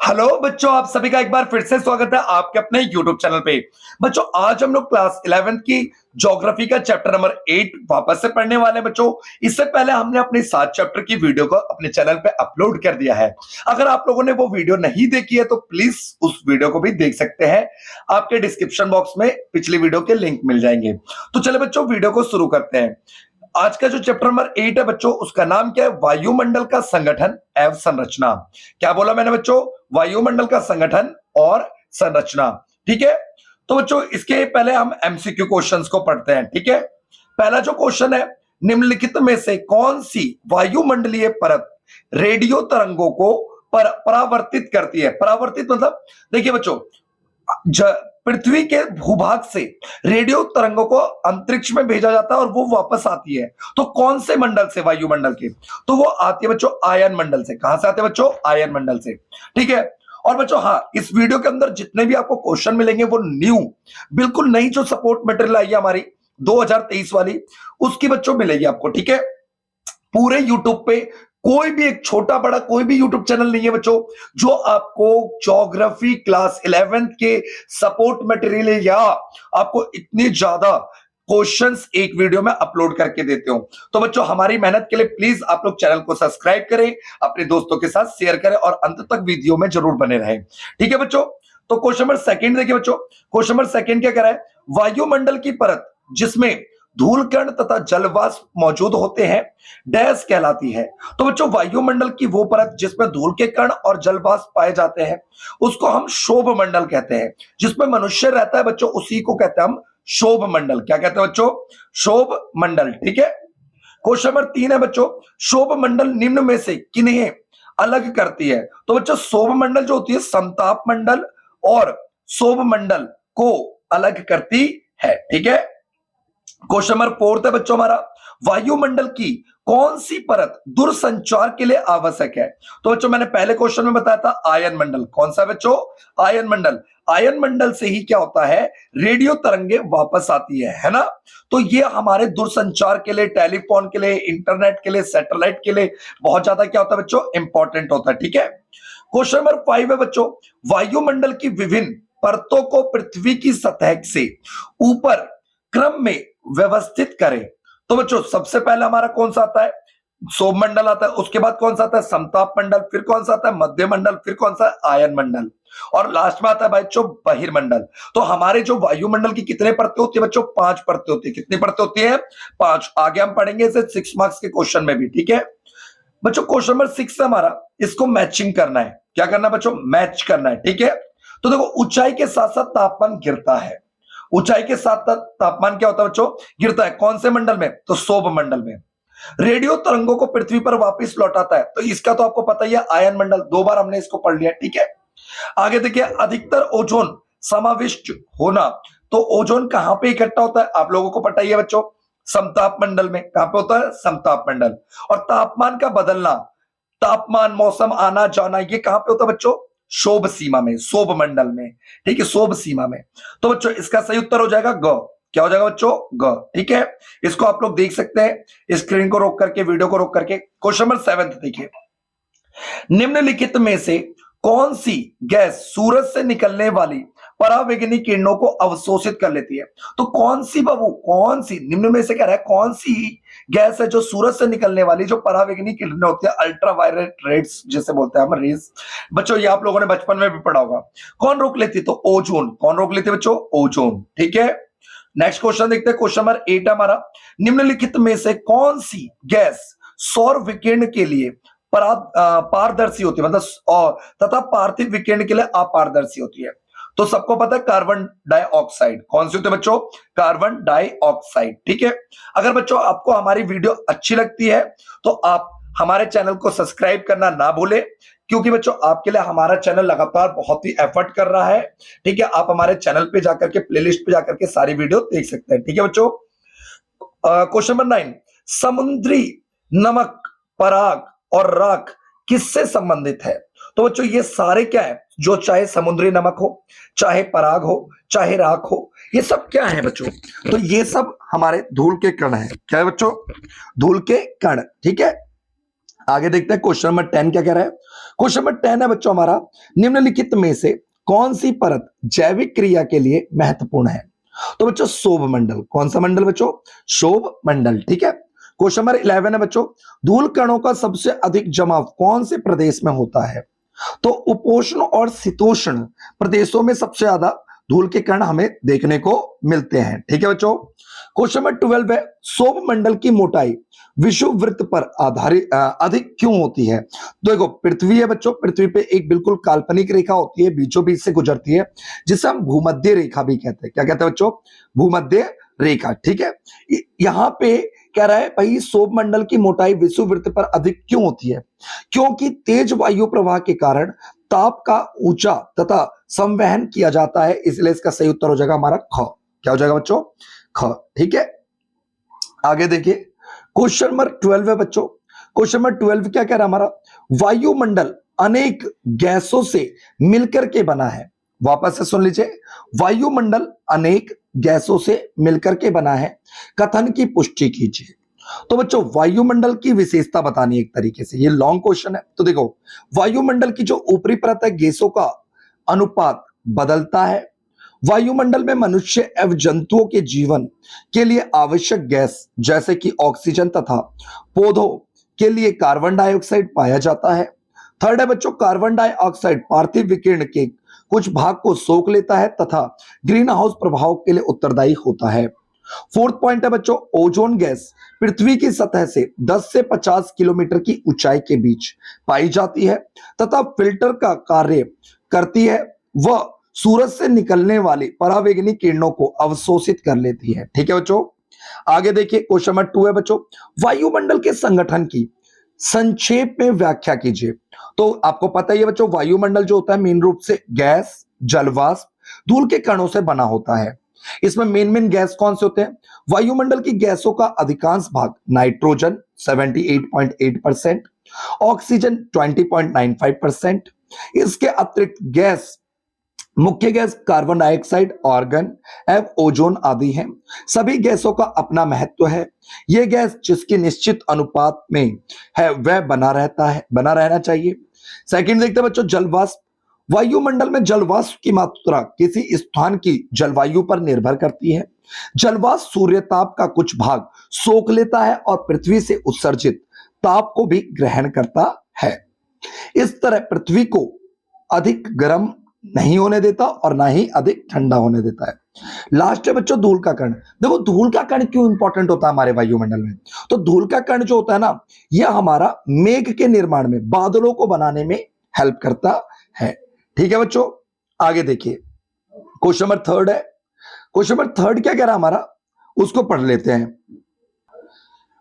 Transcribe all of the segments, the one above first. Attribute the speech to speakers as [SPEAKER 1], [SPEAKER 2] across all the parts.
[SPEAKER 1] Hello बच्चों, आप सभी का एक बार फिर से स्वागत है आपके अपने YouTube चैनल पे। बच्चों, आज हम लोग क्लास 11th की ज्योग्राफी का चैप्टर नंबर 8 वापस से पढ़ने वाले हैं। बच्चों, इससे पहले हमने अपने 7 चैप्टर की वीडियो को अपने चैनल पे अपलोड कर दिया है। अगर आप लोगों ने वो वीडियो नहीं देखी है तो प्लीज उस वीडियो को भी देख सकते हैं। आपके डिस्क्रिप्शन बॉक्स में पिछली वीडियो के लिंक मिल जाएंगे। तो चले बच्चों, वीडियो को शुरू करते हैं। आज का जो चैप्टर नंबर 8 है बच्चों, उसका नाम क्या है? वायुमंडल का संगठन एवं संरचना। क्या बोला मैंने बच्चों? वायुमंडल का संगठन और संरचना। ठीक है, तो बच्चों इसके पहले हम एमसीक्यू क्वेश्चंस को पढ़ते हैं। ठीक है, पहला जो क्वेश्चन है, निम्नलिखित में से कौन सी वायुमंडलीय परत रेडियो तरंगों को परावर्तित करती है? परावर्तित मतलब देखिए बच्चों, पृथ्वी के भूभाग से रेडियो तरंगों को अंतरिक्ष में भेजा जाता है और वो वापस आती है। तो कौन से मंडल से? वायुमंडल के। तो वो आती है बच्चों आयन मंडल से। कहां से आते हैं बच्चों? आयन मंडल से। ठीक है, और बच्चों हाँ, इस वीडियो के अंदर जितने भी आपको क्वेश्चन मिलेंगे वो न्यू, बिल्कुल नई जो सपोर्ट मटेरियल आई है हमारी 2023 वाली, उसकी बच्चों मिलेगी आपको। ठीक है, पूरे यूट्यूब पे कोई भी एक छोटा बड़ा कोई भी यूट्यूब चैनल नहीं है बच्चों जो आपको ज्योग्राफी क्लास 11th के सपोर्ट मटेरियल या आपको इतनी ज्यादा क्वेश्चंस एक वीडियो में अपलोड करके देते हो। तो बच्चों, हमारी मेहनत के लिए प्लीज आप लोग चैनल को सब्सक्राइब करें, अपने दोस्तों के साथ शेयर करें और अंत तक वीडियो में जरूर बने रहें। ठीक है बच्चों, तो क्वेश्चन नंबर सेकंड देखिए बच्चों। क्वेश्चन नंबर सेकंड क्या कह रहा है? वायुमंडल की परत जिसमें धूल कण तथा जलवाष्प मौजूद होते हैं डैश कहलाती है। तो बच्चों, वायुमंडल की वो परत जिसमें धूल के कण और जलवाष्प पाए जाते हैं उसको हम शोभ मंडल कहते हैं। जिसमें मनुष्य रहता है बच्चों, उसी को कहते हैं हम शोभ मंडल। क्या कहते हैं बच्चों? शोभ मंडल। ठीक है, क्वेश्चन नंबर 3 है बच्चों, शोभ मंडल निम्न में से किन्हें अलग करती है? तो बच्चों, शोभ मंडल जो होती है समताप मंडल और शोभ मंडल को अलग करती है। ठीक है, क्वेश्चन नंबर 4 है बच्चों हमारा, वायुमंडल की कौन सी परत दूरसंचार के लिए आवश्यक है? तो बच्चों मैंने पहले क्वेश्चन में बताया था आयन मंडल। कौन सा बच्चों? आयन मंडल। आयन मंडल से ही क्या होता है? रेडियो तरंगे वापस आती है ना? तो ये हमारे दूरसंचार के लिए, टेलीफोन के लिए, इंटरनेट के लिए, सैटेलाइट के लिए बहुत ज्यादा क्या होता है बच्चों? इंपॉर्टेंट होता है। ठीक है, क्वेश्चन नंबर 5 है बच्चों, वायुमंडल की विभिन्न परतों को पृथ्वी की सतह से ऊपर क्रम में व्यवस्थित करें। तो बच्चों, सबसे पहले हमारा कौन सा आता है? सौर मंडल आता है। उसके बाद कौन सा आता है? समताप मंडल। फिर कौन सा आता है? मध्य मंडल। फिर कौन सा? आयन मंडल। और लास्ट में आता है बच्चों बहिर्मंडल। तो हमारे जो वायुमंडल की कितने परतें होती है बच्चों? 5 परतें होती है। कितनी परतें होती है? 5। आगे हम पढ़ेंगे इसे 6 मार्क्स के क्वेश्चन में भी। ठीक है बच्चों, क्वेश्चन नंबर 6 है हमारा, इसको मैचिंग करना है। क्या करना है बच्चों? मैच करना है। ठीक है, तो देखो, ऊंचाई के साथ साथ तापमान गिरता है। ऊंचाई के साथ साथ तापमान क्या होता है बच्चों? गिरता है। कौन से मंडल में? तो शोभ मंडल में। रेडियो तरंगों को पृथ्वी पर वापस लौटाता है, तो इसका तो आपको पता ही है, आयन मंडल। 2 बार हमने इसको पढ़ लिया। ठीक है, आगे देखिए, अधिकतर ओजोन समाविष्ट होना। तो ओजोन कहां पे इकट्ठा होता है? आप लोगों को पता ही है बच्चों, समताप मंडल में। कहां पे होता है? समताप मंडल। और तापमान का बदलना, तापमान, मौसम आना जाना, ये कहां पे होता है बच्चों? शोभ सीमा में, शोभ मंडल में। ठीक है, शोभ सीमा में। तो बच्चों इसका सही उत्तर हो जाएगा ग। क्या हो जाएगा बच्चों? ग। ठीक है, इसको आप लोग देख सकते हैं स्क्रीन को रोक करके, वीडियो को रोक करके। क्वेश्चन नंबर 7 देखिए, निम्नलिखित में से कौन सी गैस सूरज से निकलने वाली परावैंगनी किरणों को अवशोषित कर लेती है? तो कौन सी बाबू, कौन सी? निम्न में से कह रहा है कौन सी गैस है जो सूरज से निकलने वाली जो परावैंगनी किरणें होती है, अल्ट्रावायलेट रेड्स जिसे बोलते हैं हम, रेज। बच्चों ये आप लोगों ने बचपन में भी पढ़ा होगा। कौन रोक लेती? तो ओजोन। कौन रोक लेती बच्चों? ओजोन। ठीक है, नेक्स्ट क्वेश्चन देखते हैं। क्वेश्चन नंबर 8 हमारा, निम्नलिखित में से कौन सी गैस सौर विकिरण के लिए पारदर्शी होती है, मतलब तथा पार्थिव विकिरण के लिए अपारदर्शी होती है? तो सबको पता है कार्बन डाइऑक्साइड। कौन सी होती है बच्चों? Carbon dioxide. ठीक है, अगर बच्चों आपको हमारी वीडियो अच्छी लगती है तो आप हमारे चैनल को सब्सक्राइब करना ना भूलें, क्योंकि बच्चों आपके लिए हमारा चैनल लगातार बहुत ही एफर्ट कर रहा है। ठीक है, आप हमारे चैनल पे जाकर के, प्लेलिस्ट पे जाकर के सारी वीडियो देख सकते हैं। ठीक है बच्चों, क्वेश्चन नंबर 9, समुद्री नमक, पराग और राख किससे संबंधित है? तो बच्चों ये सारे क्या है? जो चाहे समुद्री नमक हो, चाहे पराग हो, चाहे राख हो, ये सब क्या है बच्चों? तो ये सब हमारे धूल के कण है। क्या है बच्चों? धूल के कण। ठीक है, आगे देखते हैं क्वेश्चन नंबर 10 क्या कह रहा है। क्वेश्चन नंबर 10 है बच्चों हमारा, निम्नलिखित में से कौन सी परत जैविक क्रिया के लिए महत्वपूर्ण है। तो बच्चों शोभ मंडल, कौन सा मंडल बच्चों, शोभ मंडल, ठीक है। क्वेश्चन नंबर 11 है बच्चों, धूल कणों का सबसे अधिक जमाव कौन से प्रदेश में होता है। तो उपोष्ण और शीतोष्ण प्रदेशों में सबसे ज्यादा धूल के कण हमें देखने को मिलते हैं, ठीक है बच्चों। क्वेश्चन नंबर 12 है, सौर मंडल की मोटाई विषुववृत्त पर आधारित अधिक क्यों होती है। तो देखो पृथ्वी है बच्चों, पृथ्वी पे एक बिल्कुल काल्पनिक रेखा होती है, बीचों बीच से गुजरती है, जिसे हम भूमध्य रेखा भी कहते हैं। क्या कहते हैं बच्चों, भूमध्य रेखा, ठीक है। यहां पे कह रहा है भाई सौर मंडल की मोटाई विषुववृत्त पर अधिक क्यों होती है, क्योंकि तेज वायु प्रवाह के कारण ताप का ऊंचा तथा संवहन किया जाता है, इसलिए इसका सही उत्तर हो जाएगा हमारा ख। क्या हो जाएगा बच्चों, ख, ठीक है। आगे देखिए क्वेश्चन नंबर 12 है बच्चों। क्वेश्चन नंबर 12 क्या कह रहा है हमारा, वायुमंडल अनेक गैसों से मिलकर के बना है। वापस से सुन लीजिए, वायुमंडल अनेक गैसों से मिलकर के बना है, कथन की पुष्टि कीजिए। तो बच्चों वायुमंडल की विशेषता बतानी एक तरीके से, ये लॉन्ग क्वेश्चन है। तो देखो वायुमंडल की जो ऊपरी परत है गैसों का अनुपात बदलता है। वायुमंडल में मनुष्य एवं जंतुओं के जीवन के लिए आवश्यक गैस जैसे कि ऑक्सीजन तथा पौधों के लिए कार्बन डाइऑक्साइड पाया जाता है। थर्ड है बच्चों, कार्बन डाइऑक्साइड पार्थिव विकिरण के कुछ भाग को सोख लेता है तथा ग्रीन हाउस प्रभाव के लिए उत्तरदायी होता है। फोर्थ पॉइंट है बच्चों, ओजोन गैस पृथ्वी की सतह से 10 से 50 किलोमीटर की ऊंचाई के बीच पाई जाती है तथा फिल्टर का कार्य करती है। वह सूरज से निकलने वाली परावैंगनी किरणों को अवशोषित कर लेती है, ठीक है बच्चों। आगे देखिए क्वेश्चन नंबर 2 है बच्चों, वायुमंडल के संगठन की संक्षेप में व्याख्या कीजिए। तो आपको पता ही है बच्चों, वायुमंडल जो होता है मेन रूप से गैस, जलवाष्प, धूल के कणों से बना होता है। इसमें मेन गैस कौन से होते हैं, वायुमंडल की गैसों का अधिकांश भाग नाइट्रोजन 78.8%, ऑक्सीजन 20.95%, इसके अतिरिक्त गैस मुख्य गैस कार्बन डाइऑक्साइड, आर्गन एवं ओजोन आदि हैं। सभी गैसों का अपना महत्व है। यह गैस जिसकी निश्चित अनुपात में है वह बना रहना चाहिए। सेकंड देखते हैं बच्चों, जलवाष्प। वायुमंडल में जलवाष्प की मात्रा किसी स्थान की जलवायु पर निर्भर करती है। जलवाष्प सूर्य ताप का कुछ भाग सोख लेता है और पृथ्वी से उत्सर्जित ताप को भी ग्रहण करता है। इस तरह पृथ्वी को अधिक गर्म नहीं होने देता और ना ही अधिक ठंडा होने देता है। लास्ट है बच्चों धूल का कण। देखो धूल का कण क्यों इंपॉर्टेंट होता है हमारे वायुमंडल में, तो धूल का कण जो होता है ना, यह हमारा मेघ के निर्माण में, बादलों को बनाने में हेल्प करता है, ठीक है बच्चों। आगे देखिए क्वेश्चन नंबर 3 है। क्वेश्चन नंबर 3 क्या कह रहा है हमारा, उसको पढ़ लेते हैं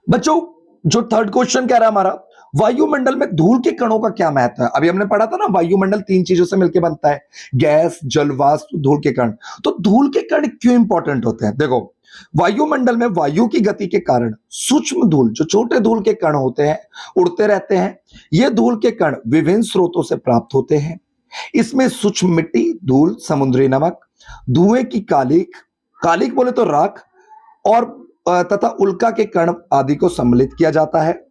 [SPEAKER 1] बच्चों। जो थर्ड क्वेश्चन कह रहा है हमारा, वायुमंडल में धूल के कणों का क्या महत्व है। अभी हमने पढ़ा था ना वायुमंडल 3 चीजों से मिलकर बनता है, गैस, जल, वाष्प, धूल के कण। तो धूल के कण क्यों इंपॉर्टेंट होते हैं, देखो वायुमंडल में वायु की गति के कारण सूक्ष्म धूल, जो छोटे धूल के कण होते हैं, उड़ते रहते हैं। ये धूल के कण विभिन्न स्रोतों से प्राप्त होते हैं। इसमें सूक्ष्म मिट्टी, धूल, समुद्री नमक, धुएं की कालिक बोले तो राख, और तथा उल्का के कण आदि को सम्मिलित किया जाता है।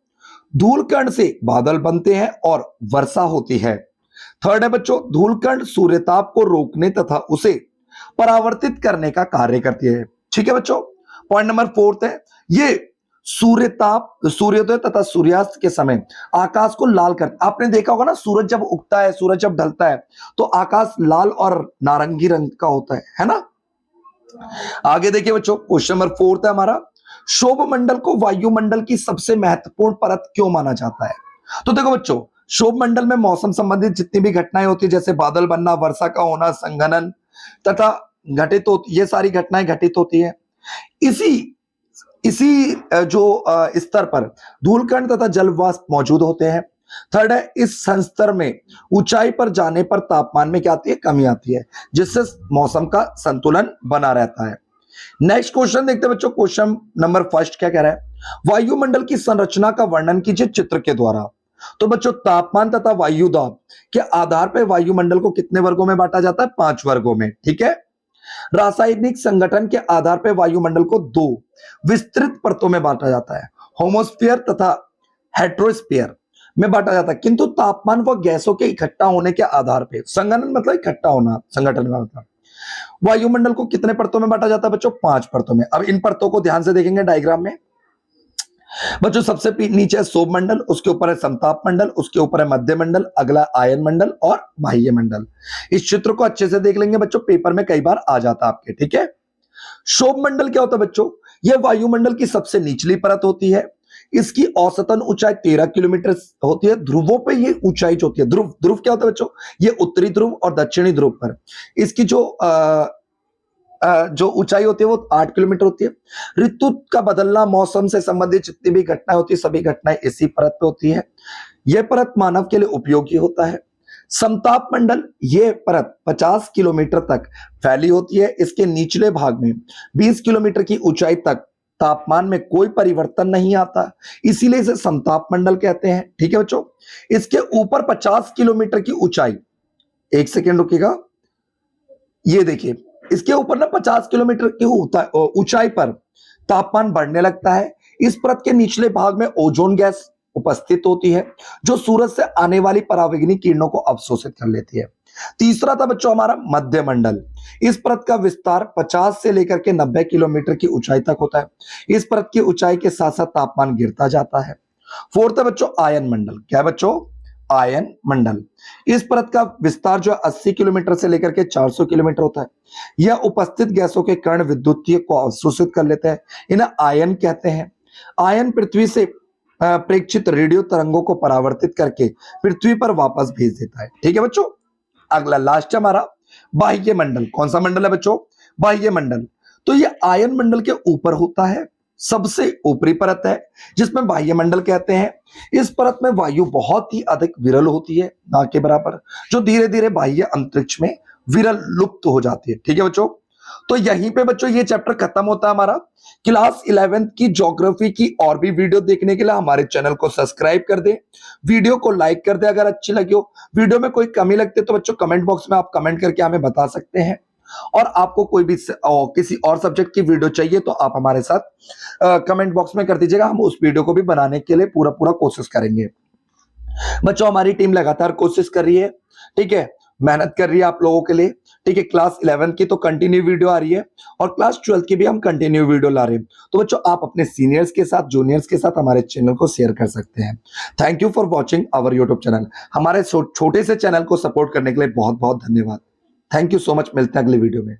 [SPEAKER 1] धूल कण से बादल बनते हैं और वर्षा होती है। थर्ड है बच्चों, धूल कण सूर्यताप को रोकने तथा उसे परावर्तित करने का कार्य करती है, ठीक है बच्चों। पॉइंट नंबर 4 है, ये सूर्योदय तथा सूर्यास्त के समय आकाश को लाल कर, आपने देखा होगा ना सूरज जब उगता है, सूरज जब ढलता है तो आकाश लाल और नारंगी रंग का होता है ना। आगे देखिए बच्चों क्वेश्चन नंबर 4 है हमारा, शोभ मंडल को वायुमंडल की सबसे महत्वपूर्ण परत क्यों माना जाता है। तो देखो बच्चों, शोभ मंडल में मौसम संबंधित जितनी भी घटनाएं होती है, जैसे बादल बनना, वर्षा का होना, संघनन तथा घटित होती, ये सारी घटनाएं घटित होती है। इसी जो स्तर पर धूलकण तथा जलवाष्प मौजूद होते हैं। थर्ड है, इस संस्तर में ऊंचाई पर जाने पर तापमान में क्या आती है, कमी आती है, जिससे मौसम का संतुलन बना रहता है। नेक्स्ट क्वेश्चन देखते हैं बच्चों, क्वेश्चन नंबर 1 क्या कह रहा है, वायुमंडल की संरचना का वर्णन कीजिए चित्र के द्वारा। तो बच्चों तापमान तथा वायु दाब के आधार पर वायुमंडल को कितने वर्गों में बांटा जाता है, 5 वर्गों में, ठीक है। रासायनिक संगठन के आधार पर वायुमंडल को 2 विस्तृत परतों में बांटा जाता है, होमोस्फीयर तथा हेट्रोस्फीयर। में बांटा जाता है, किंतु तापमान व गैसों के इकट्ठा होने के आधार पे, संघनन मतलब इकट्ठा होना, संगठन का मतलब। वायुमंडल को कितने परतों में बांटा जाता है बच्चों? 5 परतों में। अब इन परतों को ध्यान से देखेंगे डायग्राम में। बच्चों सबसे नीचे है शोभ मंडल, उसके ऊपर है समताप मंडल, उसके ऊपर है मध्य मंडल, अगला आयन मंडल और बाह्य मंडल। इस चित्र को अच्छे से देख लेंगे बच्चों, पेपर में कई बार आ जाता है आपके, ठीक है। शोभ मंडल क्या होता है बच्चों? यह वायुमंडल की सबसे निचली परत होती है। इसकी औसतन ऊंचाई 13 किलोमीटर होती है। ध्रुवों पे ये ऊंचाई जो होती है, ध्रुव ध्रुव क्या होता है बच्चों? ये उत्तरी ध्रुव और दक्षिणी ध्रुव पर इसकी जो ऊंचाई होती है वो 8 किलोमीटर होती है। ऋतु का बदलना, मौसम से संबंधित जितनी भी घटनाएं होती है, सभी घटनाएं इसी परत पे होती है। यह परत मानव के लिए उपयोगी होता है। समताप मंडल, यह परत 50 किलोमीटर तक फैली होती है। इसके निचले भाग में 20 किलोमीटर की ऊंचाई तक तापमान में कोई परिवर्तन नहीं आता, इसीलिए इसे समताप मंडल कहते हैं, ठीक है बच्चों। इसके ऊपर 50 किलोमीटर की ऊंचाई, एक सेकेंड रुकिएगा, ये देखिए, इसके ऊपर ना 50 किलोमीटर की ऊंचाई पर तापमान बढ़ने लगता है। इस परत के निचले भाग में ओजोन गैस उपस्थित होती है, जो सूरज से आने वाली परावैंगनी किरणों को अवशोषित कर लेती है। तीसरा था बच्चों हमारा मध्य मंडल। इस परत का विस्तार 50 से लेकर के 90 किलोमीटर की ऊंचाई तक होता है। इस परत की ऊंचाई के साथ साथ तापमान गिरता जाता है। फोर्थ है बच्चों आयन मंडल। क्या है बच्चों? आयन मंडल। इस परत का विस्तार जो है 80 किलोमीटर से लेकर के 400 किलोमीटर होता है। यह उपस्थित गैसों के कण विद्युतीय को अवशोषित कर लेते हैं, इन्हें आयन कहते हैं। आयन पृथ्वी से प्रेक्षित रेडियो तरंगों को परावर्तित करके पृथ्वी पर वापस भेज देता है, ठीक है बच्चों। अगला लास्ट है हमारा बाह्य मंडल। कौन सा मंडल है बच्चों? बाह्य मंडल। तो ये आयन मंडल के ऊपर होता है, सबसे ऊपरी परत है, जिसमें बाह्य मंडल कहते हैं। इस परत में वायु बहुत ही अधिक विरल होती है, ना के बराबर, जो धीरे धीरे बाह्य अंतरिक्ष में विरल लुप्त हो जाती है, ठीक है बच्चों। तो यहीं पे बच्चों ये चैप्टर खत्म होता है हमारा। क्लास 11th की ज्योग्राफी की और भी वीडियो देखने के लिए हमारे चैनल को सब्सक्राइब कर दें, वीडियो को लाइक कर दें अगर अच्छी लगी हो। वीडियो में कोई कमी लगती है तो बच्चों कमेंट बॉक्स में आप कमेंट करके हमें बता सकते हैं। और आपको कोई भी किसी और सब्जेक्ट की वीडियो चाहिए तो आप हमारे साथ कमेंट बॉक्स में कर दीजिएगा, हम उस वीडियो को भी बनाने के लिए पूरा पूरा कोशिश करेंगे। बच्चों हमारी टीम लगातार कोशिश कर रही है, ठीक है, मेहनत कर रही है आप लोगों के लिए, ठीक है। क्लास 11 की तो कंटिन्यू वीडियो आ रही है और क्लास 12 की भी हम कंटिन्यू वीडियो ला रहे हैं। तो बच्चों आप अपने सीनियर्स के साथ, जूनियर्स के साथ हमारे चैनल को शेयर कर सकते हैं। Thank you for watching our YouTube channel. हमारे छोटे से चैनल को सपोर्ट करने के लिए बहुत बहुत धन्यवाद। Thank you so much. मिलते हैं अगली वीडियो में।